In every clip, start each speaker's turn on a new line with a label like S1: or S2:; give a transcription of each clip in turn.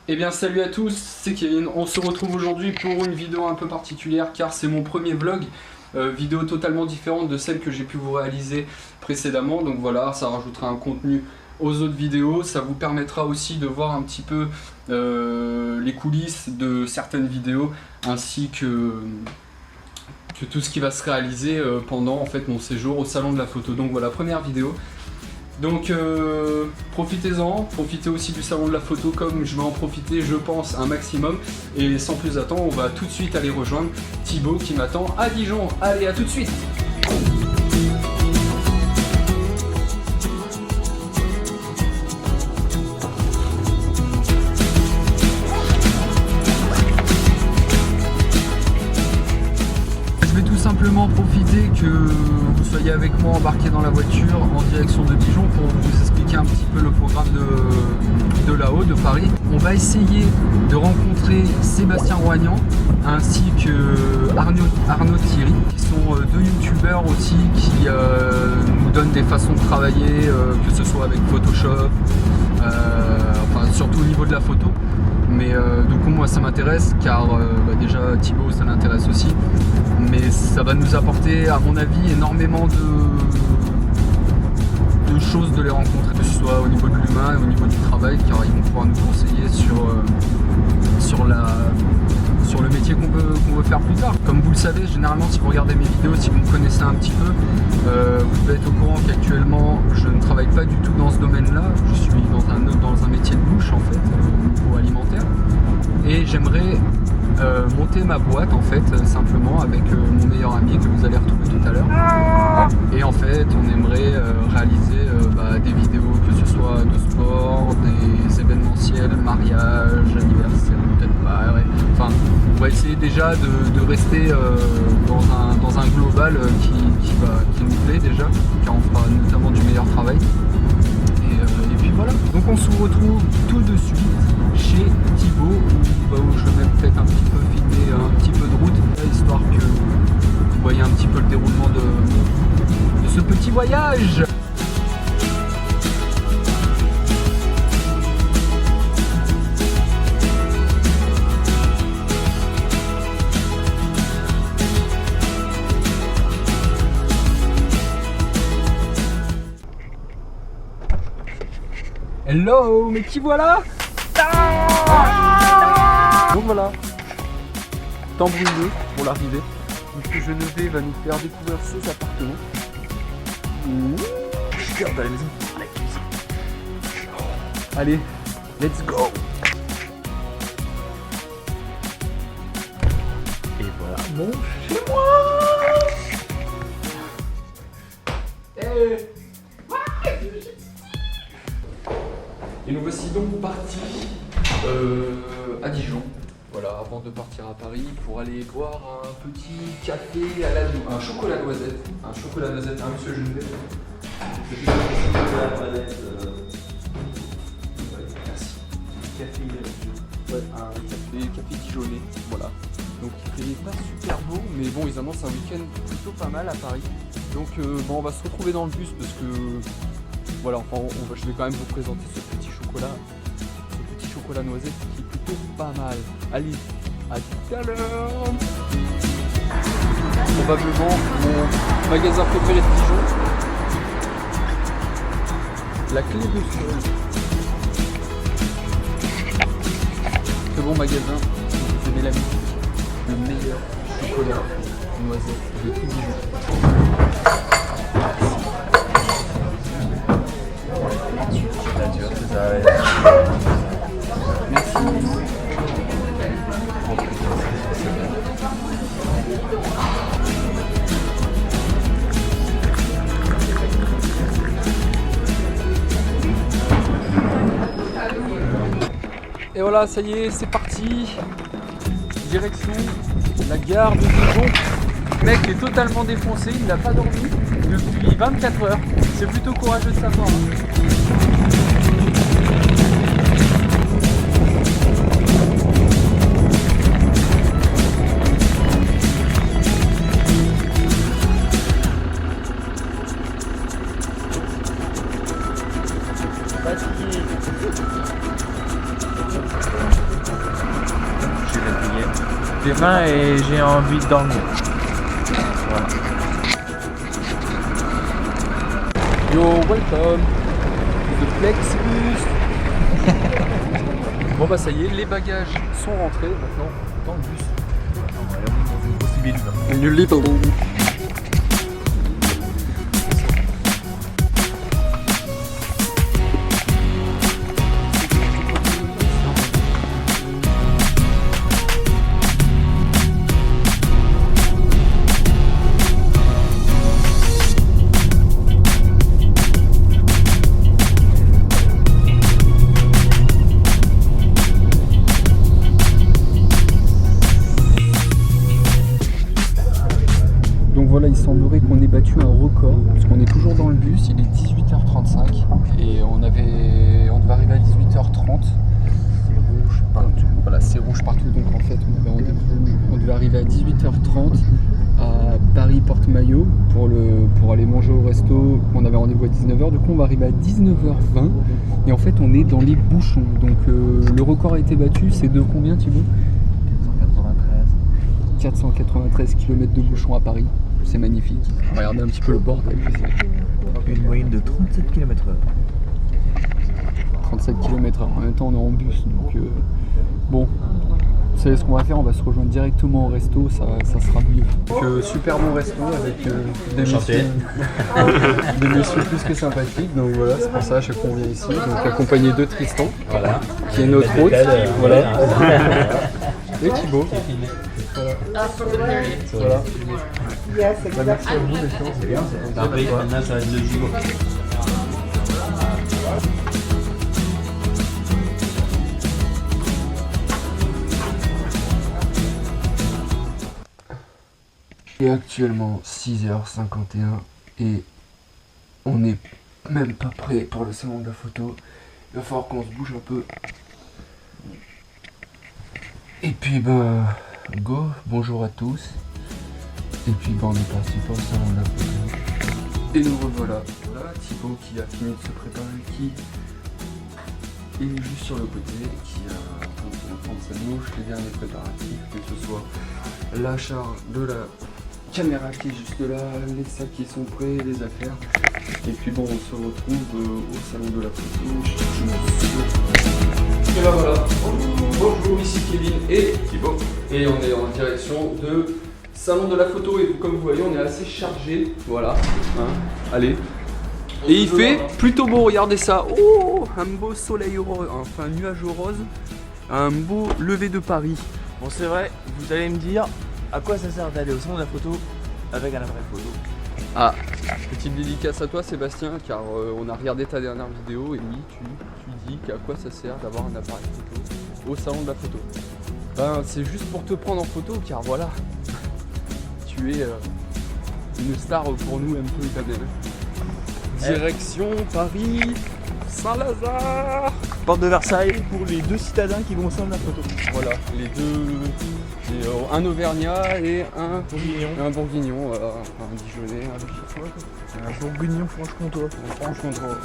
S1: Eh bien salut à tous, c'est Kevin. On se retrouve aujourd'hui pour une vidéo un peu particulière car c'est mon premier vlog. Vidéo totalement différente de celle que j'ai pu vous réaliser précédemment. Donc voilà, ça rajoutera un contenu aux autres vidéos. Ça vous permettra aussi de voir un petit peu les coulisses de certaines vidéos ainsi que tout ce qui va se réaliser pendant en fait mon séjour au salon de la photo. Donc voilà, première vidéo. Donc profitez-en, profitez aussi du salon de la photo comme je vais en profiter je pense un maximum. Et sans plus attendre, on va tout de suite aller rejoindre Thibaut qui m'attend à Dijon. Allez, à tout de suite. Je vais tout simplement profiter que vous soyez avec moi embarqué dans la voiture en direction de Dijon pour vous expliquer un petit peu le programme de là-haut, de Paris. On va essayer de rencontrer Sébastien Roignan ainsi que Arnaud Thierry, qui sont deux youtubeurs aussi qui nous donnent des façons de travailler, que ce soit avec Photoshop, enfin surtout au niveau de la photo. Mais du coup moi ça m'intéresse car déjà Thibaut ça l'intéresse aussi, mais ça va nous apporter à mon avis énormément de choses de les rencontrer, que ce soit au niveau de l'humain et au niveau du travail, car ils vont pouvoir nous conseiller sur le métier qu'on veut faire plus tard. Comme vous le savez, généralement si vous regardez mes vidéos, si vous me connaissez un petit peu, vous devez être au courant qu'actuellement je ne travaille pas du tout dans ce domaine-là. Je suis dans un métier de bouche en fait, au niveau alimentaire, et j'aimerais monter ma boîte en fait simplement avec mon meilleur ami que vous allez retrouver tout à l'heure. Et en fait on aimerait réaliser des vidéos, que ce soit de sport, des événementiels, mariage, anniversaire, peut-être pas, ouais. Enfin on va essayer déjà de rester dans un global qui nous plaît déjà, car on fera notamment du meilleur travail. Et puis voilà, donc on se retrouve tout de suite chez Thibaut, où je vais même peut-être un petit peu filmer un petit peu de route, histoire que vous voyez un petit peu le déroulement de ce petit voyage. Hello, mais qui voilà? Donc voilà, temps brûlé pour l'arrivée. Monsieur Genevet va nous faire découvrir ses appartements. Je garde à la maison. Allez, let's go. Et voilà mon chez moi. Et nous voici donc partis à Dijon, voilà, avant de partir à Paris pour aller boire un petit café à un chocolat noisette, hein, monsieur Genevet. Merci. Café dijonnais, voilà. Donc il n'est pas super beau, mais bon, ils annoncent un week-end plutôt pas mal à Paris. Donc on va se retrouver dans le bus parce que voilà, enfin, je vais quand même vous présenter ce petit chocolat noisette qui est plutôt pas mal. Allez, à tout à l'heure. Probablement mon magasin préféré de Dijon. La clé de sol. Ce bon magasin, si vous aimez la musique, le meilleur chocolat noisette de tout Dijon. Merci. Et voilà, ça y est, c'est parti. Direction la gare de Dijon. Le mec est totalement défoncé, il n'a pas dormi depuis 24 heures. C'est plutôt courageux de sa part. Fatigué.
S2: J'ai faim et j'ai envie de dormir. Voilà.
S1: You're welcome to the Flexbus. Bon bah ça y est, les bagages sont rentrés maintenant dans le bus.
S2: On va aller dans une grosse ville.
S1: Une little. Voilà, il semblerait qu'on ait battu un record parce qu'on est toujours dans le bus, il est 18h35 et on devait arriver à 18h30.
S2: C'est rouge partout.
S1: Voilà, c'est rouge partout, donc en fait on devait arriver à 18h30 à Paris-Porte-Maillot pour aller manger au resto. On avait rendez-vous à 19h, du coup on va arriver à 19h20 et en fait on est dans les bouchons. Donc le record a été battu, c'est de combien Thibaut? 493 km de bouchons à Paris. C'est magnifique. Regardez un petit peu le bordel.
S2: Une moyenne de 37 km/h.
S1: 37 km/h. En même temps, on est en bus. Donc, bon, vous savez ce qu'on va faire? On va se rejoindre directement au resto. Ça sera mieux. Donc, super bon resto avec des messieurs plus que sympathiques. Donc voilà, c'est pour ça à chaque fois on vient ici. Donc accompagné de Tristan,
S2: Voilà.
S1: qui est notre hôte. Voilà. Et Thibaut. Voilà.
S3: Yes,
S1: Bah, merci à vous, les gens.
S2: C'est bien, c'est parfait. Maintenant, ça va être le jour.
S1: Il est actuellement 6h51 et on n'est même pas prêt pour le salon de la photo. Il va falloir qu'on se bouge un peu. Et puis ben, go, bonjour à tous. Et puis ben, on est parti pour le salon de la photo. Et nous revoilà. Voilà Thibaut qui a fini de se préparer, qui est juste sur le côté, qui a en train de prendre sa mouche, les derniers préparatifs, que ce soit la charge de la caméra qui est juste là, les sacs qui sont prêts, les affaires. Et puis bon, on se retrouve au salon de la photo. Et là voilà, bonjour, ici Kevin et Thibaut. Et on est en direction de salon de la photo. Et comme vous voyez, on est assez chargé. Voilà, hein. Allez. Et il fait plutôt beau, regardez ça. Oh, un beau soleil rose, enfin un nuage rose. Un beau lever de Paris.
S2: Bon, c'est vrai, vous allez me dire à quoi ça sert d'aller au salon de la photo avec un appareil photo.
S1: Ah, petite dédicace à toi Sébastien, car on a regardé ta dernière vidéo et oui, tu dis qu'à quoi ça sert d'avoir un appareil photo au salon de la photo. Ben c'est juste pour te prendre en photo, car voilà, tu es une star pour nous un peu italienne. Direction Paris, Saint-Lazare.
S2: Porte de Versailles pour les deux citadins qui vont au salon de la photo.
S1: Voilà, les deux, un Auvergnat et un Bourguignon, voilà, un Dijonais,
S2: Un bourguignon franche-comtois.
S1: Franche-comtois.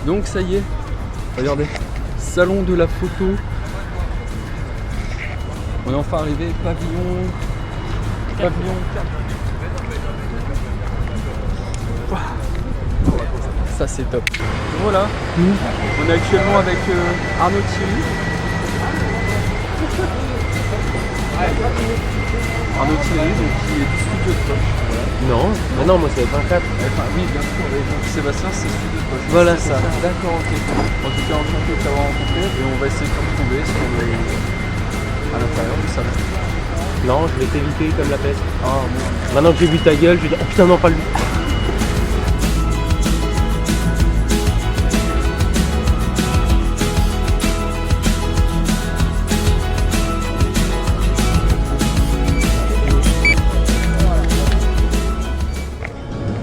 S1: Donc ça y est, regardez, salon de la photo. On est enfin arrivé, pavillon 4. Ça c'est top. Voilà, on est actuellement avec Arnaud Thierry. Arnaud Thierry, donc, qui est du studio de poche.
S4: Non, mais non, moi c'est 24.
S1: Enfin, oui, bien sûr, donc Sébastien c'est studio de poche.
S4: Voilà ça.
S1: D'accord, ok. En tout cas, enchanté de t'avoir rencontré et on va essayer de te retrouver si on est à l'intérieur du salon.
S4: Non, je vais t'éviter comme la peste.
S1: Ah, bon.
S4: Maintenant que j'ai vu ta gueule, je vais dire oh putain non pas lui.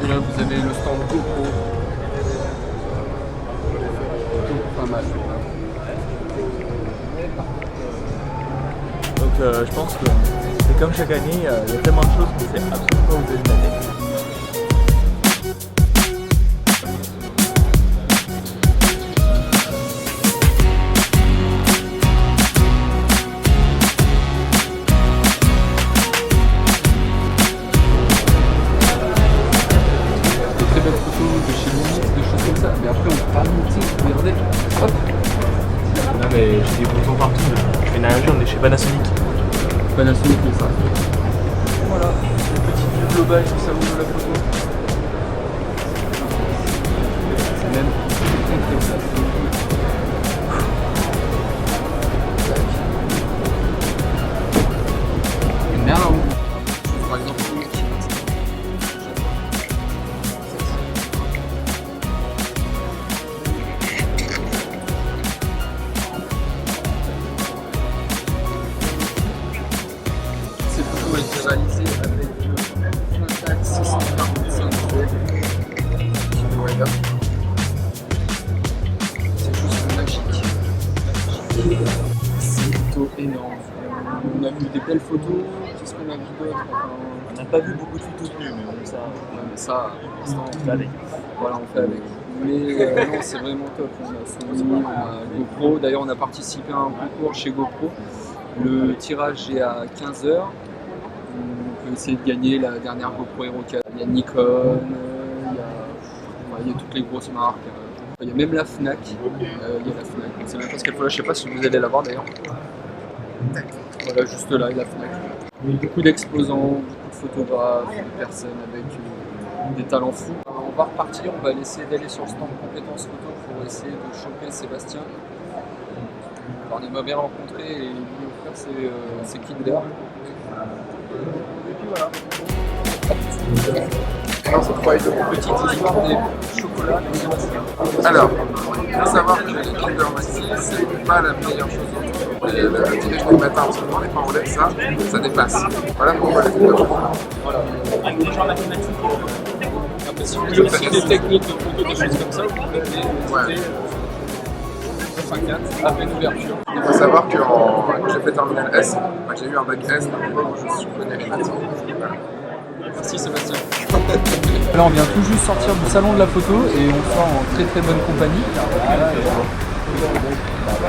S1: Et là vous avez le stand GoPro. Plutôt pas mal.
S2: Donc je pense que c'est comme chaque année, il y a tellement de choses qu'on sait absolument pas où vous allez la tête. chez Panasonic.
S1: Panasonic, mais ça.
S2: Voilà, une petite vue globale sur sa de la photo.
S1: C'est même merde, par exemple. Cette photo a été réalisée avec un Pentax 645D. C'est juste magique. C'est plutôt énorme. On a vu des belles photos. Qu'est-ce qu'on a vu d'autre?
S2: On n'a pas vu beaucoup de photos de nu, mais bon, ça.
S1: Ouais, mais ça,
S2: On fait avec.
S1: voilà, on fait avec. Mais non, c'est vraiment top. On a Sony, on a GoPro. D'ailleurs, on a participé à un concours chez GoPro. Le tirage est à 15h. On peut essayer de gagner la dernière GoPro Hero 4. Il y a Nikon, il y a toutes les grosses marques. Il y a même la Fnac. Il y a la Fnac. On ne sait même pas ce qu'elle faut là. Je ne sais pas si vous allez la voir d'ailleurs. Voilà, juste là, la Fnac. Beaucoup d'exposants, beaucoup de photographes, de personnes avec des talents fous. On va repartir, on va essayer d'aller sur le stand compétences photo pour essayer de choper Sébastien. Alors, on aimerait bien rencontrer et lui offrir ses Kinder. Et puis voilà. Alors, cette fois, une petite histoire des chocolats et Sébastien.
S3: Alors, il faut savoir que les Kinder Maxi, c'est pas la meilleure chose au monde. Le petit déjeuner le matin, parce que quand les parents lèvent ça dépasse. Voilà pourquoi les Kinder Maxi.
S1: Voilà.
S2: Avec des gens mathématiques.
S1: Après, si vous voulez aussi des techniques de photo, des choses comme ça, vous pouvez les
S3: Ouais.
S1: 54 après une ouverture.
S3: Il faut savoir que j'ai fait terminal S, enfin, j'ai eu un bac S, donc je connais les maths. Voilà.
S1: Merci Sébastien. Là on vient tout juste sortir du salon de la photo et on sort en très très bonne compagnie.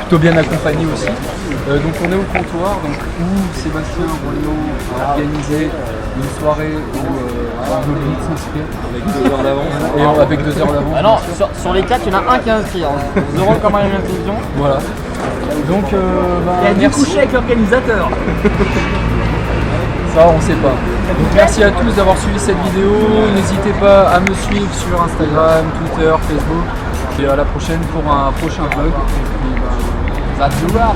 S1: Plutôt bien accompagné aussi. Donc on est au comptoir donc, où Sébastien Rollo a organisé une soirée où un Blitz inscrit. Avec 2 heures d'avance. Et avec 2 heures d'avance.
S5: Ah non, sur les 4, il y en a un qui est inscrit. Hein. 0 comme une inscription.
S1: Voilà. Donc
S5: Il a dû
S1: merci.
S5: coucher avec l'organisateur.
S1: Ça, on sait pas. Donc merci à tous d'avoir suivi cette vidéo. N'hésitez pas à me suivre sur Instagram, Twitter, Facebook. Et à la prochaine pour un prochain vlog. Et puis, Zadjoura.